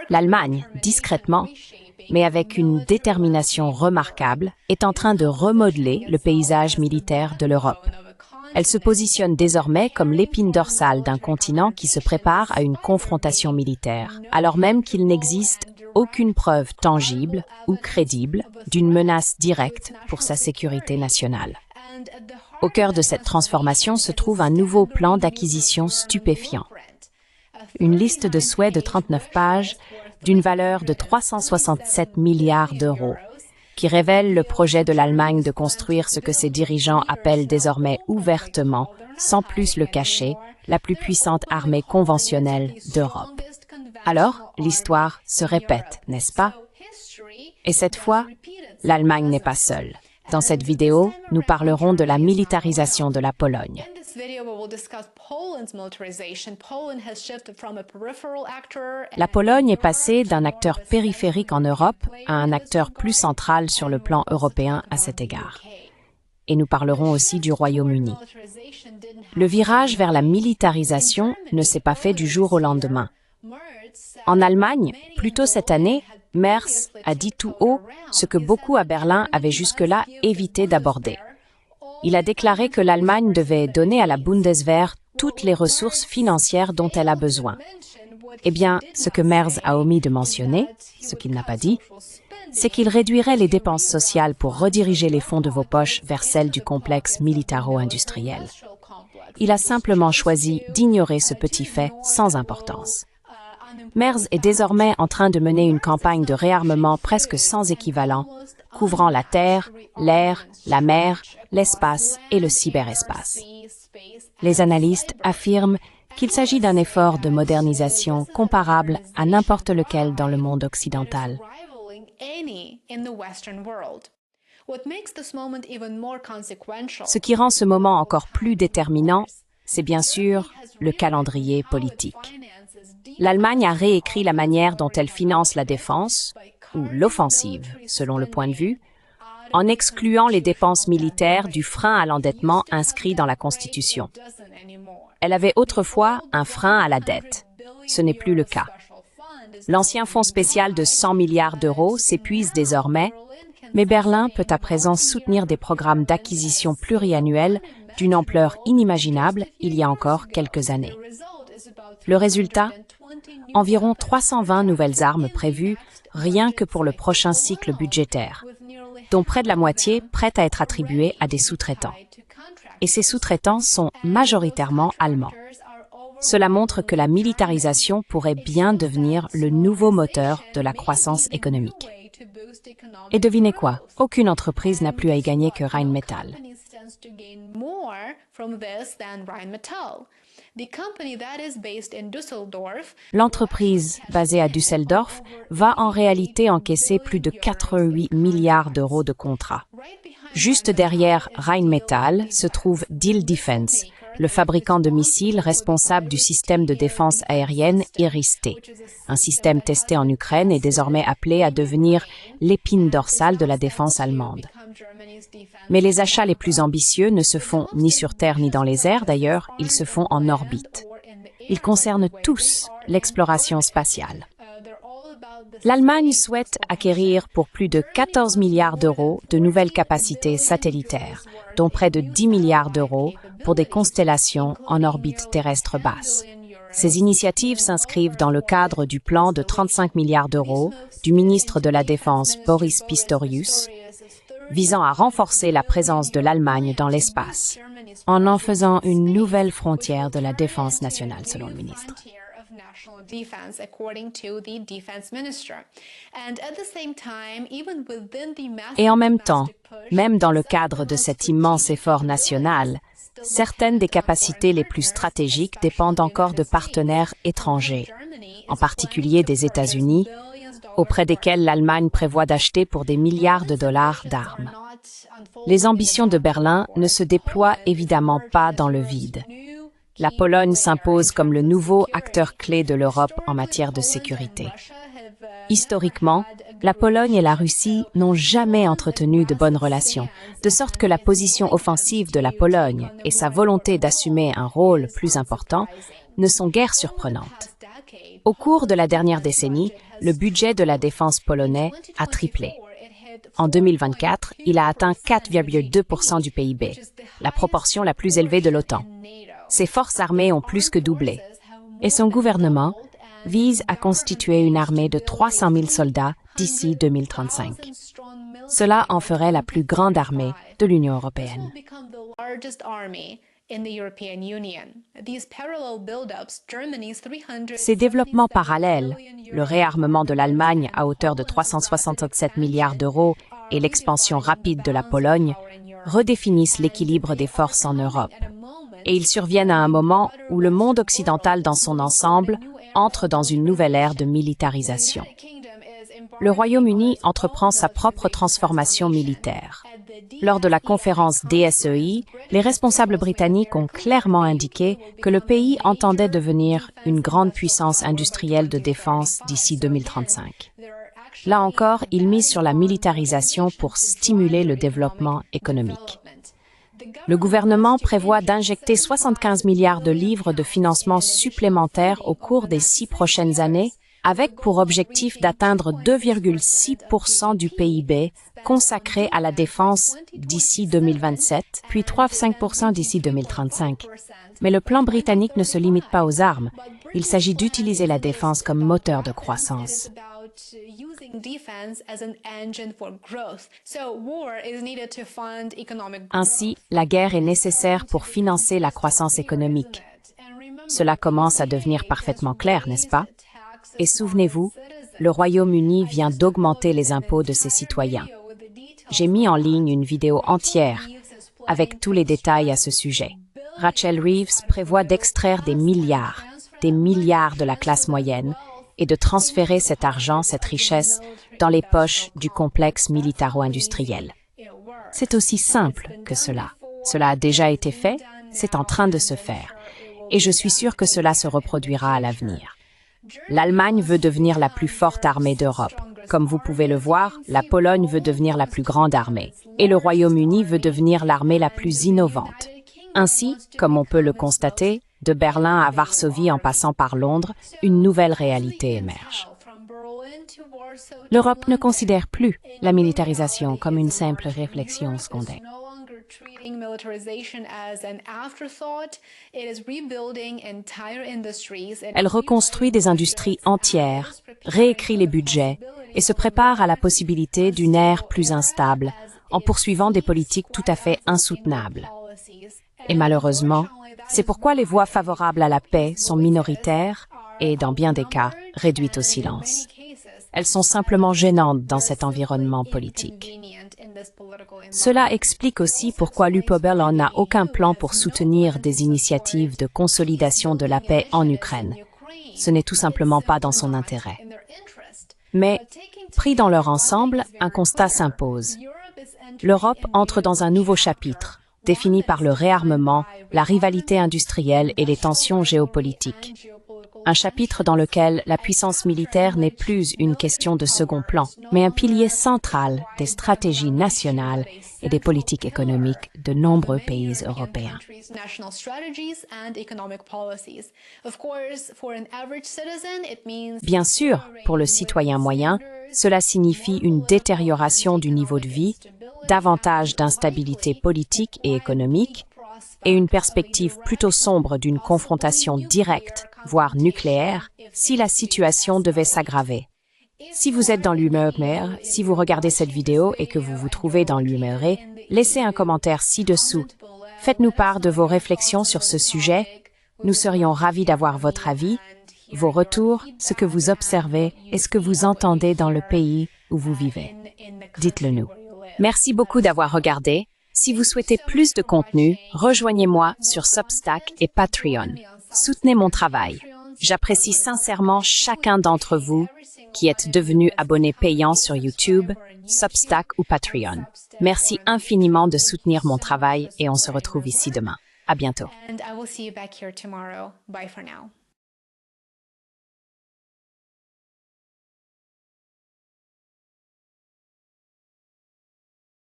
L'Allemagne, discrètement, mais avec une détermination remarquable, est en train de remodeler le paysage militaire de l'Europe. Elle se positionne désormais comme l'épine dorsale d'un continent qui se prépare à une confrontation militaire, alors même qu'il n'existe aucune preuve tangible ou crédible d'une menace directe pour sa sécurité nationale. Au cœur de cette transformation se trouve un nouveau plan d'acquisition stupéfiant. Une liste de souhaits de 39 pages d'une valeur de 367 milliards d'euros, qui révèle le projet de l'Allemagne de construire ce que ses dirigeants appellent désormais ouvertement, sans plus le cacher, la plus puissante armée conventionnelle d'Europe. Alors, l'histoire se répète, n'est-ce pas? Et cette fois, l'Allemagne n'est pas seule. Dans cette vidéo, nous parlerons de la militarisation de la Pologne. La Pologne est passée d'un acteur périphérique en Europe à un acteur plus central sur le plan européen à cet égard. Et nous parlerons aussi du Royaume-Uni. Le virage vers la militarisation ne s'est pas fait du jour au lendemain. En Allemagne, plus tôt cette année, Merz a dit tout haut ce que beaucoup à Berlin avaient jusque-là évité d'aborder. Il a déclaré que l'Allemagne devait donner à la Bundeswehr toutes les ressources financières dont elle a besoin. Eh bien, ce que Merz a omis de mentionner, ce qu'il n'a pas dit, c'est qu'il réduirait les dépenses sociales pour rediriger les fonds de vos poches vers celles du complexe militaro-industriel. Il a simplement choisi d'ignorer ce petit fait sans importance. Merz est désormais en train de mener une campagne de réarmement presque sans équivalent, couvrant la terre, l'air, la mer, l'espace et le cyberespace. Les analystes affirment qu'il s'agit d'un effort de modernisation comparable à n'importe lequel dans le monde occidental. Ce qui rend ce moment encore plus déterminant, c'est bien sûr le calendrier politique. L'Allemagne a réécrit la manière dont elle finance la défense, ou l'offensive, selon le point de vue, en excluant les dépenses militaires du frein à l'endettement inscrit dans la Constitution. Elle avait autrefois un frein à la dette. Ce n'est plus le cas. L'ancien fonds spécial de 100 milliards d'euros s'épuise désormais, mais Berlin peut à présent soutenir des programmes d'acquisition pluriannuels d'une ampleur inimaginable il y a encore quelques années. Le résultat ? Environ 320 nouvelles armes prévues rien que pour le prochain cycle budgétaire, dont près de la moitié prête à être attribuée à des sous-traitants. Et ces sous-traitants sont majoritairement allemands. Cela montre que la militarisation pourrait bien devenir le nouveau moteur de la croissance économique. Et devinez quoi? Aucune entreprise n'a plus à y gagner que Rheinmetall. L'entreprise, basée à Düsseldorf, va en réalité encaisser plus de 88 milliards d'euros de contrats. Juste derrière Rheinmetall se trouve Diehl Defence, le fabricant de missiles responsable du système de défense aérienne Iris-T. Un système testé en Ukraine est désormais appelé à devenir l'épine dorsale de la défense allemande. Mais les achats les plus ambitieux ne se font ni sur Terre ni dans les airs, d'ailleurs, ils se font en orbite. Ils concernent tous l'exploration spatiale. L'Allemagne souhaite acquérir pour plus de 14 milliards d'euros de nouvelles capacités satellitaires, dont près de 10 milliards d'euros pour des constellations en orbite terrestre basse. Ces initiatives s'inscrivent dans le cadre du plan de 35 milliards d'euros du ministre de la Défense Boris Pistorius, visant à renforcer la présence de l'Allemagne dans l'espace, en faisant une nouvelle frontière de la défense nationale, selon le ministre. Et en même temps, même dans le cadre de cet immense effort national, certaines des capacités les plus stratégiques dépendent encore de partenaires étrangers, en particulier des États-Unis, auprès desquels l'Allemagne prévoit d'acheter pour des milliards de dollars d'armes. Les ambitions de Berlin ne se déploient évidemment pas dans le vide. La Pologne s'impose comme le nouveau acteur clé de l'Europe en matière de sécurité. Historiquement, la Pologne et la Russie n'ont jamais entretenu de bonnes relations, de sorte que la position offensive de la Pologne et sa volonté d'assumer un rôle plus important ne sont guère surprenantes. Au cours de la dernière décennie, le budget de la défense polonais a triplé. En 2024, il a atteint 4,2% du PIB, la proportion la plus élevée de l'OTAN. Ses forces armées ont plus que doublé, et son gouvernement vise à constituer une armée de 300 000 soldats d'ici 2035. Cela en ferait la plus grande armée de l'Union européenne. Ces développements parallèles, le réarmement de l'Allemagne à hauteur de 367 milliards d'euros et l'expansion rapide de la Pologne, redéfinissent l'équilibre des forces en Europe. Et ils surviennent à un moment où le monde occidental dans son ensemble entre dans une nouvelle ère de militarisation. Le Royaume-Uni entreprend sa propre transformation militaire. Lors de la conférence DSEI, les responsables britanniques ont clairement indiqué que le pays entendait devenir une grande puissance industrielle de défense d'ici 2035. Là encore, ils misent sur la militarisation pour stimuler le développement économique. Le gouvernement prévoit d'injecter 75 milliards de livres de financement supplémentaires au cours des 6 prochaines années, avec pour objectif d'atteindre 2,6% du PIB consacré à la défense d'ici 2027, puis 3,5% d'ici 2035. Mais le plan britannique ne se limite pas aux armes. Il s'agit d'utiliser la défense comme moteur de croissance. Ainsi, la guerre est nécessaire pour financer la croissance économique. Cela commence à devenir parfaitement clair, n'est-ce pas? Et souvenez-vous, le Royaume-Uni vient d'augmenter les impôts de ses citoyens. J'ai mis en ligne une vidéo entière avec tous les détails à ce sujet. Rachel Reeves prévoit d'extraire des milliards de la classe moyenne et de transférer cet argent, cette richesse, dans les poches du complexe militaro-industriel. C'est aussi simple que cela. Cela a déjà été fait, c'est en train de se faire. Et je suis sûre que cela se reproduira à l'avenir. L'Allemagne veut devenir la plus forte armée d'Europe. Comme vous pouvez le voir, la Pologne veut devenir la plus grande armée. Et le Royaume-Uni veut devenir l'armée la plus innovante. Ainsi, comme on peut le constater, de Berlin à Varsovie en passant par Londres, une nouvelle réalité émerge. L'Europe ne considère plus la militarisation comme une simple réflexion secondaire. Elle reconstruit des industries entières, réécrit les budgets et se prépare à la possibilité d'une ère plus instable en poursuivant des politiques tout à fait insoutenables. Et malheureusement, c'est pourquoi les voix favorables à la paix sont minoritaires et, dans bien des cas, réduites au silence. Elles sont simplement gênantes dans cet environnement politique. Cela explique aussi pourquoi l'UPOBEL n'a aucun plan pour soutenir des initiatives de consolidation de la paix en Ukraine. Ce n'est tout simplement pas dans son intérêt. Mais, pris dans leur ensemble, un constat s'impose. L'Europe entre dans un nouveau chapitre, défini par le réarmement, la rivalité industrielle et les tensions géopolitiques. Un chapitre dans lequel la puissance militaire n'est plus une question de second plan, mais un pilier central des stratégies nationales et des politiques économiques de nombreux pays européens. Bien sûr, pour le citoyen moyen, cela signifie une détérioration du niveau de vie, davantage d'instabilité politique et économique, et une perspective plutôt sombre d'une confrontation directe, voire nucléaire, si la situation devait s'aggraver. Si vous êtes dans l'humeur, si vous regardez cette vidéo et que vous vous trouvez dans l'humeur, laissez un commentaire ci-dessous. Faites-nous part de vos réflexions sur ce sujet. Nous serions ravis d'avoir votre avis, vos retours, ce que vous observez et ce que vous entendez dans le pays où vous vivez. Dites-le nous. Merci beaucoup d'avoir regardé. Si vous souhaitez plus de contenu, rejoignez-moi sur Substack et Patreon. Soutenez mon travail. J'apprécie sincèrement chacun d'entre vous qui êtes devenus abonnés payants sur YouTube, Substack ou Patreon. Merci infiniment de soutenir mon travail et on se retrouve ici demain. À bientôt.